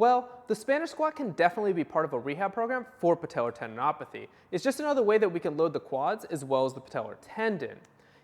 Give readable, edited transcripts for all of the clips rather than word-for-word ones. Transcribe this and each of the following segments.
Well, the Spanish squat can definitely be part of a rehab program for patellar tendinopathy. It's just another way that we can load the quads as well as the patellar tendon.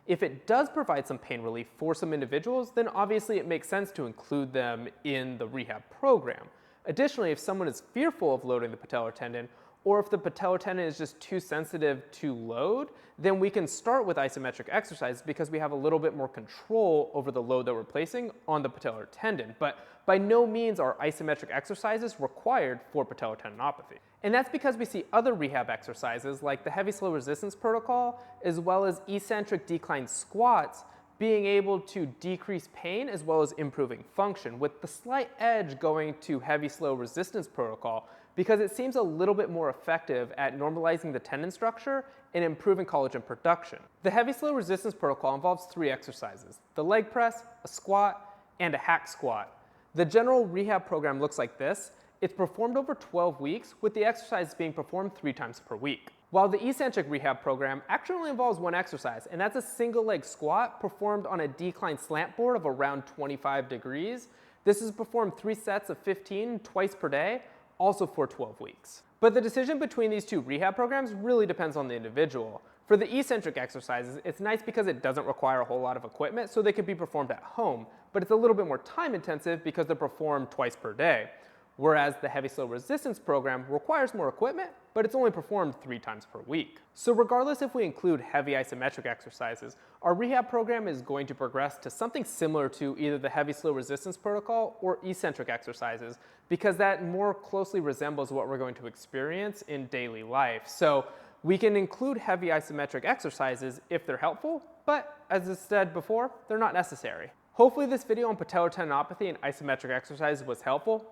If it does provide some pain relief for some individuals, then obviously it makes sense to include them in the rehab program. Additionally, if someone is fearful of loading the patellar tendon, or if the patellar tendon is just too sensitive to load, then we can start with isometric exercises because we have a little bit more control over the load that we're placing on the patellar tendon. But by no means are isometric exercises required for patellar tendinopathy. And that's because we see other rehab exercises like the heavy slow resistance protocol, as well as eccentric decline squats, being able to decrease pain as well as improving function, with the slight edge going to heavy slow resistance protocol because it seems a little bit more effective at normalizing the tendon structure and improving collagen production. The heavy slow resistance protocol involves 3 exercises: the leg press, a squat, and a hack squat. The general rehab program looks like this. It's performed over 12 weeks, with the exercises being performed 3 times per week. While the eccentric rehab program actually only involves 1 exercise, and that's a single leg squat performed on a decline slant board of around 25 degrees. This is performed 3 sets of 15 twice per day, also for 12 weeks. But the decision between these 2 rehab programs really depends on the individual. For the eccentric exercises, it's nice because it doesn't require a whole lot of equipment, so they can be performed at home, but it's a little bit more time intensive because they're performed twice per day. Whereas the heavy slow resistance program requires more equipment, but it's only performed 3 times per week. So regardless if we include heavy isometric exercises, our rehab program is going to progress to something similar to either the heavy slow resistance protocol or eccentric exercises, because that more closely resembles what we're going to experience in daily life. So we can include heavy isometric exercises if they're helpful, but as I said before, they're not necessary. Hopefully this video on patellar tendinopathy and isometric exercises was helpful.